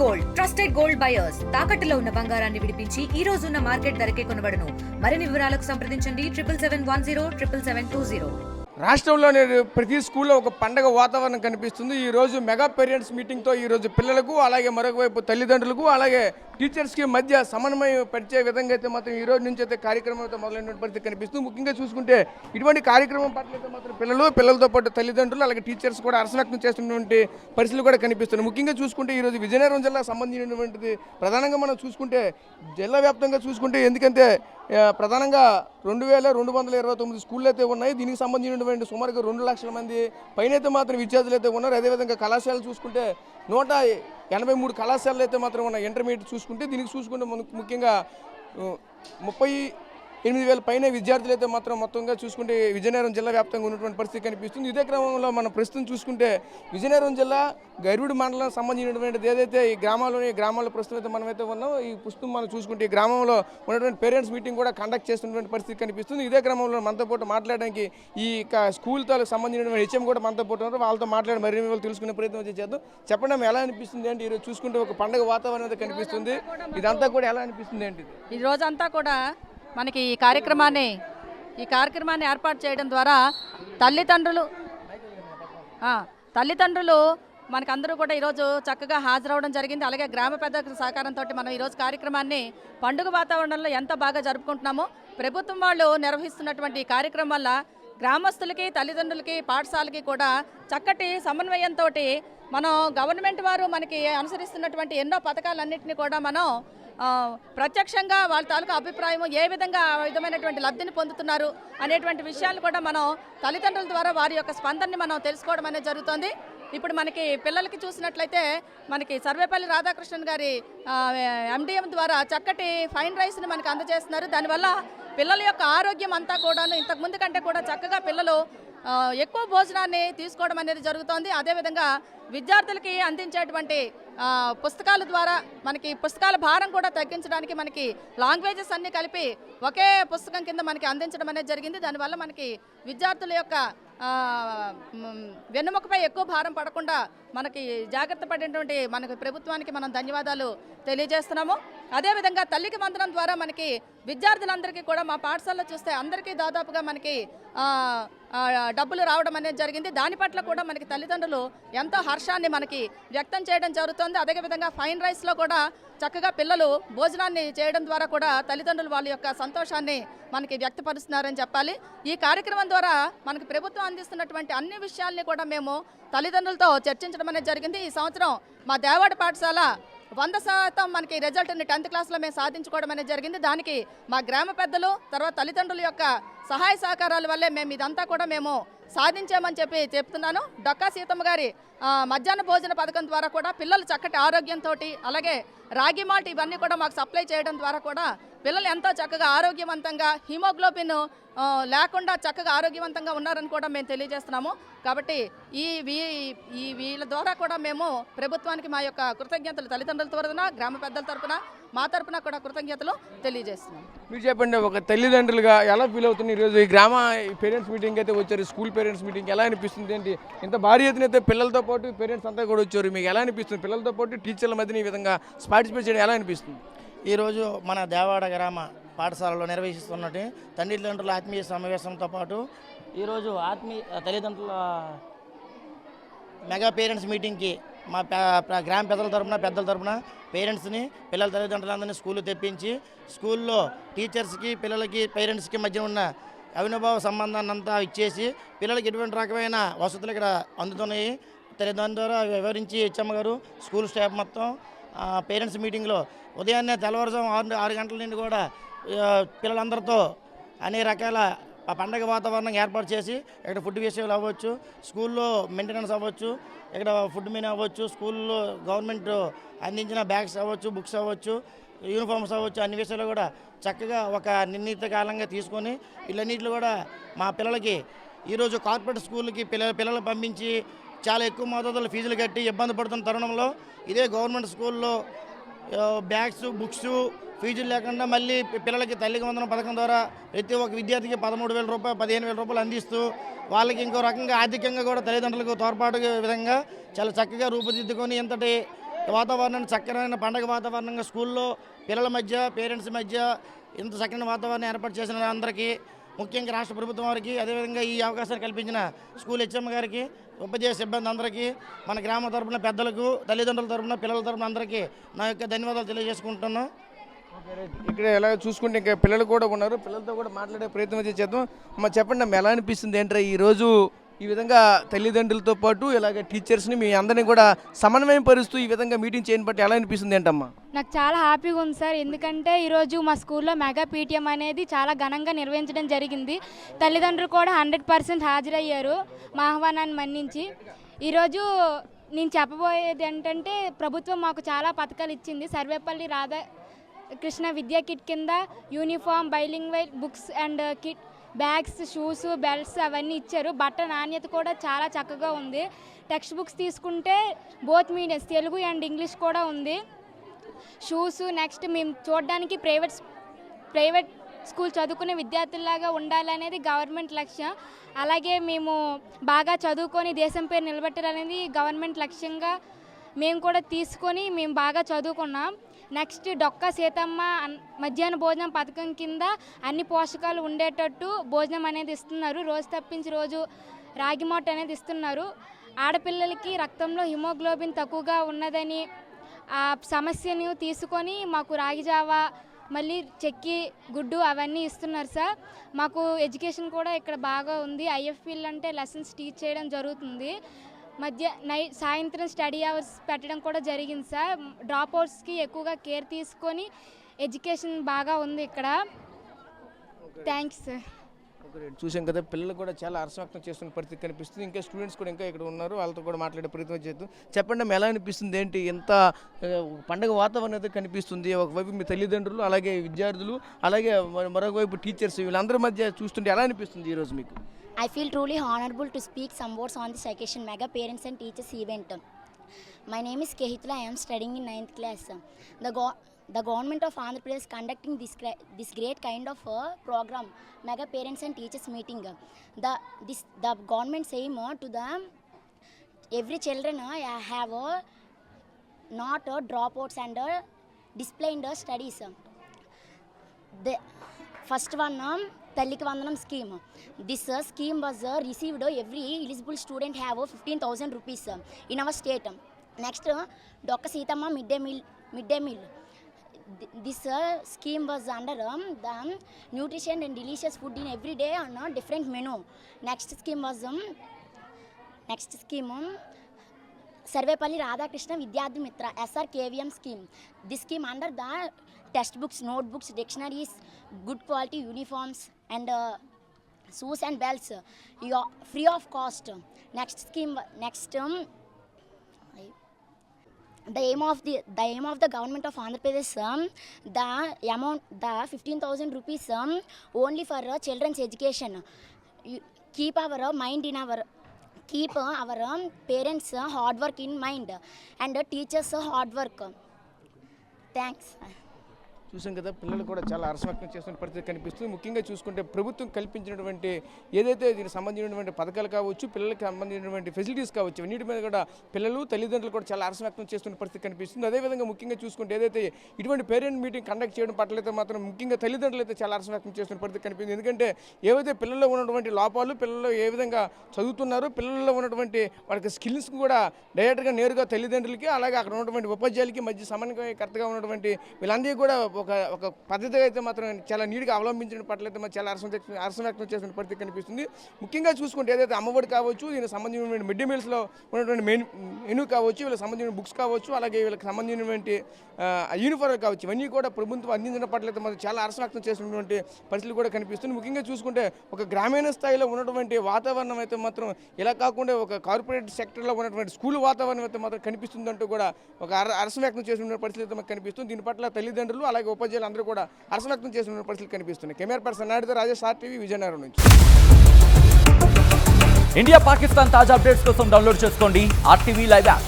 Gold trusted gold buyers తాకట్టులో ఉన్న బంగారాన్ని విడిపించి ఈ రోజు ఉన్న మార్కెట్ ధరకే కొనబడును. మరిన్ని వివరాలకు సంప్రదించండి 7771077720. రాష్ట్రంలోని ప్రతి స్కూల్లో ఒక పండగ వాతావరణం కనిపిస్తుంది. ఈరోజు మెగా పేరెంట్స్ మీటింగ్తో ఈరోజు పిల్లలకు అలాగే మరొక వైపు తల్లిదండ్రులకు అలాగే టీచర్స్కి మధ్య సమన్వయం పరిచే విధంగా అయితే మాత్రం ఈ రోజు నుంచి అయితే కార్యక్రమం అయితే మొదలైన పరిస్థితి కనిపిస్తుంది. ముఖ్యంగా చూసుకుంటే ఇటువంటి కార్యక్రమం పట్ల అయితే మాత్రం పిల్లలతో పాటు తల్లిదండ్రులు అలాగే టీచర్స్ కూడా హర్షవ్యక్తం చేస్తున్నటువంటి పరిస్థితులు కూడా కనిపిస్తున్నాయి. ముఖ్యంగా చూసుకుంటే ఈరోజు విజయనగరం జిల్లాకు సంబంధించినటువంటిది ప్రధానంగా మనం చూసుకుంటే జిల్లా వ్యాప్తంగా చూసుకుంటే ఎందుకంటే ప్రధానంగా 2229 స్కూళ్ళు అయితే ఉన్నాయి. దీనికి సంబంధించినటువంటి సుమారుగా 2 లక్షల మంది పైన అయితే మాత్రం విద్యార్థులు అయితే ఉన్నారు. అదేవిధంగా కళాశాలలు చూసుకుంటే 183 కళాశాలలు అయితే మాత్రం ఉన్నాయి. ఇంటర్మీడియట్ చూసుకుంటే దీనికి చూసుకుంటే ముఖ్యంగా 38,000 పైన విద్యార్థులు అయితే మాత్రం మొత్తంగా చూసుకుంటే విజయనగరం జిల్లా వ్యాప్తంగా ఉన్నటువంటి పరిస్థితి కనిపిస్తుంది. ఇదే క్రమంలో మనం ప్రస్తుతం చూసుకుంటే విజయనగరం జిల్లా గైరుడు మండలం సంబంధించినటువంటిది ఏదైతే ఈ గ్రామాల్లో ప్రస్తుతం అయితే మనమైతే ఉన్నాం. ఈ పుస్తకం మనం చూసుకుంటే ఈ గ్రామంలో ఉన్నటువంటి పేరెంట్స్ మీటింగ్ కూడా కండక్ట్ చేస్తున్నటువంటి పరిస్థితి కనిపిస్తుంది. ఇదే క్రమంలో మనతో పాటు మాట్లాడడానికి ఈ స్కూల్తో సంబంధించినటువంటి హెచ్ఎం కూడా మనతో పాటు ఉన్నారు. వాళ్ళతో మాట్లాడి మరిన్ని వివరాలు తెలుసుకునే ప్రయత్నం చేద్దాం. చెప్పండి ఎలా అనిపిస్తుంది అంటే ఈరోజు చూసుకుంటే ఒక పండుగ వాతావరణం అయితే కనిపిస్తుంది. ఇదంతా కూడా ఎలా అనిపిస్తుంది ఏంటి? ఈ రోజంతా కూడా మనకి ఈ కార్యక్రమాన్ని ఏర్పాటు చేయడం ద్వారా తల్లిదండ్రులు మనకందరూ కూడా ఈరోజు చక్కగా హాజరవడం జరిగింది. అలాగే గ్రామ పెద్దల సహకారంతో మనం ఈరోజు కార్యక్రమాన్ని పండుగ వాతావరణంలో ఎంత బాగా జరుపుకుంటున్నామో ప్రభుత్వం వాళ్ళు నిర్వహిస్తున్నటువంటి ఈ కార్యక్రమం వల్ల గ్రామస్తులకి తల్లిదండ్రులకి పాఠశాలకి కూడా చక్కటి సమన్వయంతో మనం గవర్నమెంట్ వారు మనకి అనుసరిస్తున్నటువంటి ఎన్నో పథకాలన్నింటినీ కూడా మనం ప్రత్యక్షంగా వాళ్ళ తాలూకా అభిప్రాయం ఏ విధంగా ఆ విధమైనటువంటి లబ్ధిని పొందుతున్నారు అనేటువంటి విషయాలు కూడా మనం తల్లిదండ్రుల ద్వారా వారి యొక్క స్పందనని మనం తెలుసుకోవడం అనేది జరుగుతుంది. ఇప్పుడు మనకి పిల్లలకి చూసినట్లయితే మనకి సర్వేపల్లి రాధాకృష్ణన్ గారి MDM ద్వారా చక్కటి ఫైన్ రైస్ని మనకి అందజేస్తున్నారు. దానివల్ల పిల్లల యొక్క ఆరోగ్యం అంతా కూడాను ఇంతకుముందు కంటే కూడా చక్కగా పిల్లలు ఎక్కువ భోజనాన్ని తీసుకోవడం అనేది జరుగుతోంది. అదేవిధంగా విద్యార్థులకి అందించేటువంటి పుస్తకాల ద్వారా మనకి పుస్తకాల భారం కూడా తగ్గించడానికి మనకి లాంగ్వేజెస్ అన్నీ కలిపి ఒకే పుస్తకం కింద మనకి అందించడం అనేది జరిగింది. దానివల్ల మనకి విద్యార్థుల యొక్క వెన్నుముకపై ఎక్కువ భారం పడకుండా మనకి జాగ్రత్త పడినటువంటి మనకి ప్రభుత్వానికి మనం ధన్యవాదాలు తెలియజేస్తున్నాము. అదేవిధంగా తల్లికి వందనం ద్వారా మనకి విద్యార్థులందరికీ కూడా మా పాఠశాలలో చూస్తే అందరికీ దాదాపుగా మనకి డబ్బులు రావడం అనేది జరిగింది. దాని పట్ల కూడా మనకి తల్లిదండ్రులు ఎంతో హర్షాన్ని మనకి వ్యక్తం చేయడం జరుగుతుంది. అదేవిధంగా ఫైన్ రైస్లో కూడా చక్కగా పిల్లలు భోజనాన్ని చేయడం ద్వారా కూడా తల్లిదండ్రులు వాళ్ళ యొక్క సంతోషాన్ని మనకి వ్యక్తపరుస్తున్నారని చెప్పాలి. ఈ కార్యక్రమం ద్వారా మనకి ప్రభుత్వం అందిస్తున్నటువంటి అన్ని విషయాల్ని కూడా మేము తల్లిదండ్రులతో చర్చించడం అనేది జరిగింది. ఈ సంవత్సరం మా దేవాడ పాఠశాల 100% మనకి రిజల్ట్ని 10th క్లాస్లో మేము సాధించుకోవడం అనేది జరిగింది. దానికి మా గ్రామ పెద్దలు తర్వాత తల్లిదండ్రుల యొక్క సహాయ సహకారాల వల్లే మేము ఇదంతా కూడా మేము సాధించామని చెప్తున్నాను. డొక్కా సీతమ్మ గారి మధ్యాహ్న భోజన పథకం ద్వారా కూడా పిల్లలు చక్కటి ఆరోగ్యంతో అలాగే రాగి మాల్ట్ ఇవన్నీ కూడా మాకు సప్లై చేయడం ద్వారా కూడా పిల్లలు ఎంతో చక్కగా ఆరోగ్యవంతంగా హిమోగ్లోబిన్ లేకుండా చక్కగా ఆరోగ్యవంతంగా ఉన్నారని కూడా మేము తెలియజేస్తున్నాము. కాబట్టి వీళ్ళ ద్వారా కూడా మేము ప్రభుత్వానికి మా యొక్క కృతజ్ఞతలు తల్లిదండ్రుల తరపున గ్రామ పెద్దల తరపున మా తరపున కూడా కృతజ్ఞతలు తెలియజేస్తున్నాం. మీరు చెప్పండి, ఒక తల్లిదండ్రులుగా ఎలా ఫీల్ అవుతుంది ఈరోజు ఈ గ్రామ పేరెంట్స్ మీటింగ్ అయితే వచ్చారు? స్కూల్ పేరెంట్స్ మీటింగ్ ఎలా అనిపిస్తుంది? ఏంటి ఇంత భారీ ఎత్తున అయితే పిల్లలతో పాటు పేరెంట్స్ అంతా కూడా వచ్చారు, మీకు ఎలా అనిపిస్తుంది? పిల్లలతో పాటు టీచర్ల మధ్యన ఈ విధంగా పార్టిసిపేట్ చేయడం ఎలా అనిపిస్తుంది? ఈరోజు మన దేవాడ గ్రామ పాఠశాలలో నిర్వహిస్తున్నట్టు తల్లిదండ్రుల ఆత్మీయ సమావేశంతో పాటు ఈరోజు తల్లిదండ్రుల మెగా పేరెంట్స్ మీటింగ్కి మా గ్రామ పెద్దల తరపున పేరెంట్స్ని పిల్లల తల్లిదండ్రులందరినీ స్కూల్లో తెప్పించి స్కూల్లో టీచర్స్కి పిల్లలకి పేరెంట్స్కి మధ్య ఉన్న అవినాభావ సంబంధాన్ని అంతా ఇచ్చేసి పిల్లలకి ఎటువంటి రకమైన వసతులు ఇక్కడ అందుతున్నాయి దాని ద్వారా వివరించి హెచ్ఎం గారు స్కూల్ స్టాఫ్ మొత్తం పేరెంట్స్ మీటింగ్లో ఉదయాన్నే తెల్లవారుజాము 6 గంటల నుండి కూడా పిల్లలందరితో అనేక రకాల పండగ వాతావరణం ఏర్పాటు చేసి ఇక్కడ ఫుడ్ విషయాలు అవ్వచ్చు, స్కూల్లో మెయింటెనెన్స్ అవ్వచ్చు, ఇక్కడ ఫుడ్ మెనూ అవ్వచ్చు, స్కూల్లో గవర్నమెంట్ అందించిన బ్యాగ్స్ అవ్వచ్చు, బుక్స్ అవ్వచ్చు, యూనిఫామ్స్ అవ్వచ్చు, అన్ని విషయాలు కూడా చక్కగా ఒక నిర్ణీత కాలంగా తీసుకొని వీళ్ళన్నింటిలో కూడా మా పిల్లలకి ఈరోజు కార్పొరేట్ స్కూల్కి పిల్లలు పంపించి చాలా ఎక్కువ మోతాదులో ఫీజులు కట్టి ఇబ్బంది పడుతున్న తరుణంలో ఇదే గవర్నమెంట్ స్కూల్లో బ్యాగ్స్ బుక్స్ ఫీజులు లేకుండా మళ్ళీ పిల్లలకి తల్లికి వందనం పథకం ద్వారా ప్రతి ఒక్క విద్యార్థికి 13,000 రూపాయలు 15,000 రూపాయలు అందిస్తూ వాళ్ళకి ఇంకో రకంగా ఆర్థికంగా కూడా తల్లిదండ్రులకు తోడ్పాటు విధంగా చాలా చక్కగా రూపుదిద్దుకొని ఇంతటి వాతావరణాన్ని చక్కనైన పండగ వాతావరణంగా స్కూల్లో పిల్లల మధ్య పేరెంట్స్ మధ్య ఇంత చక్కని వాతావరణం ఏర్పాటు చేసిన అందరికీ, ముఖ్యంగా రాష్ట్ర ప్రభుత్వం వారికి, అదేవిధంగా ఈ అవకాశాన్ని కల్పించిన స్కూల్ హెచ్ఎం గారికి, ఉపాధ్యాయ సిబ్బంది అందరికీ, మన గ్రామ తరపున పెద్దలకు, తల్లిదండ్రుల తరపున, పిల్లల తరపున అందరికీ నా యొక్క ధన్యవాదాలు తెలియజేసుకుంటున్నాను. ఇక్కడ ఎలా చూసుకుంటే ఇంకా పిల్లలు కూడా ఉన్నారు, పిల్లలతో కూడా మాట్లాడే ప్రయత్నం అయితే చేద్దాం. అమ్మ చెప్పండి అమ్మ, ఎలా అనిపిస్తుంది ఏంట్రా ఈరోజు ఈ విధంగా తల్లిదండ్రులతో పాటు ఇలాగ టీచర్స్ని మీ అందరినీ కూడా సమన్వయం పరుస్తూ ఈ విధంగా మీటింగ్ చేయని బట్టి ఎలా అనిపిస్తుంది ఏంటమ్మా? నాకు చాలా హ్యాపీగా ఉంది సార్, ఎందుకంటే ఈరోజు మా స్కూల్లో మెగా పీటీఎం అనేది చాలా ఘనంగా నిర్వహించడం జరిగింది. తల్లిదండ్రులు కూడా 100% హాజరయ్యారు మా ఆహ్వానాన్ని మన్నించి. ఈరోజు నేను చెప్పబోయేది ఏంటంటే, ప్రభుత్వం మాకు చాలా పథకాలు ఇచ్చింది. సర్వేపల్లి రాధాకృష్ణ విద్యా కిట్ కింద uniform, bilingual books and kit, bags, shoes, belts అవన్నీ ఇచ్చారు. బట్ట నాణ్యత కూడా చాలా చక్కగా ఉంది. టెక్స్ట్ బుక్స్ తీసుకుంటే both mediums, Telugu and English కూడా ఉంది. షూస్, నెక్స్ట్ మేము చూడడానికి ప్రైవేట్ స్కూల్ చదువుకునే విద్యార్థుల్లాగా ఉండాలనేది గవర్నమెంట్ లక్ష్యం. అలాగే మేము బాగా చదువుకొని దేశం పేరు నిలబెట్టాలనేది గవర్నమెంట్ లక్ష్యంగా మేము కూడా తీసుకొని మేము బాగా చదువుకున్నాం. నెక్స్ట్ డొక్కా సీతమ్మ మధ్యాహ్న భోజనం పథకం కింద అన్ని పోషకాలు ఉండేటట్టు భోజనం అనేది ఇస్తున్నారు. రోజు తప్పించి రోజు రాగి మాల్ట్ అనేది ఇస్తున్నారు. ఆడపిల్లలకి రక్తంలో హిమోగ్లోబిన్ తక్కువగా ఉన్నదని ఆ సమస్యను తీసుకొని మాకు రాగి జావా, మళ్ళీ చెక్కి గుడ్డు అవన్నీ ఇస్తున్నారు సార్. మాకు ఎడ్యుకేషన్ కూడా ఇక్కడ బాగా ఉంది. ఐఎఫ్పీలు అంటే లెసన్స్ టీచ్ చేయడం జరుగుతుంది. సాయంత్రం స్టడీ అవర్స్ పెట్టడం కూడా జరిగింది సార్. డ్రాప్ అవుట్స్కి ఎక్కువగా కేర్ తీసుకొని ఎడ్యుకేషన్ బాగా ఉంది ఇక్కడ. Thanks sir. చూసాం కదా, పిల్లలు కూడా చాలా హర్షవ్యక్తం చేస్తున్న పరిస్థితి కనిపిస్తుంది. ఇంకా స్టూడెంట్స్ కూడా ఇంకా ఇక్కడ ఉన్నారు, వాళ్ళతో కూడా మాట్లాడే ప్రయత్నం చేద్దాం. చెప్పండి అమ్మ, ఎలా అనిపిస్తుంది ఏంటి? ఎంత పండగ వాతావరణం అయితే కనిపిస్తుంది. ఒకవైపు మీ తల్లిదండ్రులు, అలాగే విద్యార్థులు, అలాగే మరొకవైపు టీచర్స్, వీళ్ళందరి మధ్య చూస్తుంటే ఎలా అనిపిస్తుంది ఈరోజు మీకు? I feel truly honorable to speak some words on this occasion Mega Parents and Teachers event. My name is Kehitula. I am studying in 9th class. The government of Andhra Pradesh conducting this great kind of program, Mega Parents and Teachers meeting. The government's aim to the every children have not dropouts and disciplined studies. The first one, Talliki Vandanam scheme. This scheme was received every eligible student have 15,000 rupees in our state. Next, Dr. Sitama midday meal. This scheme was under the nutrition and delicious food in every day on a different menu. Next scheme was Sarvepalli Radhakrishna Vidyarthi Mitra SRKVM scheme. This scheme under the textbooks, notebooks, dictionaries, good quality uniforms and shoes and belts free of cost. Next scheme, the aim of the government of Andhra Pradesh, the 15,000 rupees only for children's education. Keep our mind in our parents hard work in mind and teachers hard work. Thanks. చూసాం కదా, పిల్లలు కూడా చాలా హర్షవ్యక్తం చేస్తున్న పరిస్థితి కనిపిస్తుంది. ముఖ్యంగా చూసుకుంటే ప్రభుత్వం కల్పించినటువంటి ఏదైతే దీనికి సంబంధించినటువంటి పథకాలు కావచ్చు, పిల్లలకి సంబంధించినటువంటి ఫెసిలిటీస్ కావచ్చు, అన్నిటి మీద కూడా పిల్లలు, తల్లిదండ్రులు కూడా చాలా హర్షవ్యక్తం చేస్తున్న పరిస్థితి కనిపిస్తుంది. అదేవిధంగా ముఖ్యంగా చూసుకుంటే ఏదైతే ఇటువంటి పేరెంట్ మీటింగ్ కండక్ట్ చేయడం పట్లయితే మాత్రం ముఖ్యంగా తల్లిదండ్రులు అయితే చాలా హర్షవ్యక్తం చేస్తున్న పరిస్థితి కనిపిస్తుంది. ఎందుకంటే ఏవైతే పిల్లల్లో ఉన్నటువంటి లోపాలు, పిల్లలు ఏ విధంగా చదువుతున్నారు, పిల్లల్లో ఉన్నటువంటి వాళ్ళకి స్కిల్స్ కూడా డైరెక్ట్గా నేరుగా తల్లిదండ్రులకి, అలాగే అక్కడ ఉన్నటువంటి ఉపాధ్యాయులకి మధ్య సమన్వయకర్తగా ఉన్నటువంటి వీళ్ళందరికీ కూడా ఒక పద్ధతి అయితే మాత్రం చాలా నీట్గా అవలంబించిన పట్లయితే మాత్రం చాలా హర్షం వ్యక్తం చేసిన పరిస్థితి కనిపిస్తుంది. ముఖ్యంగా చూసుకుంటే ఏదైతే అమ్మఒడి కావచ్చు, దీనికి సంబంధించినటువంటి మిడ్ డే మీల్స్లో ఉన్నటువంటి మెనూ కావచ్చు, వీళ్ళకి సంబంధించిన బుక్స్ కావచ్చు, అలాగే వీళ్ళకి సంబంధించినటువంటి యూనిఫార్మ్ కావచ్చు, ఇవన్నీ కూడా ప్రభుత్వం అందించిన పట్లయితే మాత్రం చాలా హర్షం వ్యక్తం చేసినటువంటి పరిస్థితులు కూడా కనిపిస్తుంది. ముఖ్యంగా చూసుకుంటే ఒక గ్రామీణ స్థాయిలో ఉన్నటువంటి వాతావరణం అయితే మాత్రం ఇలా కాకుండా ఒక కార్పొరేట్ సెక్టర్లో ఉన్నటువంటి స్కూల్ వాతావరణం అయితే మాత్రం కనిపిస్తుందంటూ కూడా ఒక హర్షం వ్యక్తం చేసిన పరిస్థితి అయితే మాకు కనిపిస్తుంది. దీని పట్ల తల్లిదండ్రులు, అలాగే ఉపాధ్యాయులు అందరూ కూడా హర్షం వ్యక్తం చేసిన పరిస్థితులు కనిపిస్తున్నాయి. కెమెరా పర్సన్ నాయుడుతో రాజేష్, RTV, విజయనగరం నుంచి. ఇండియా పాకిస్తాన్ తాజా అప్డేట్స్ కోసం డౌన్లోడ్ చేసుకోండి RTV లైవ్ యాప్.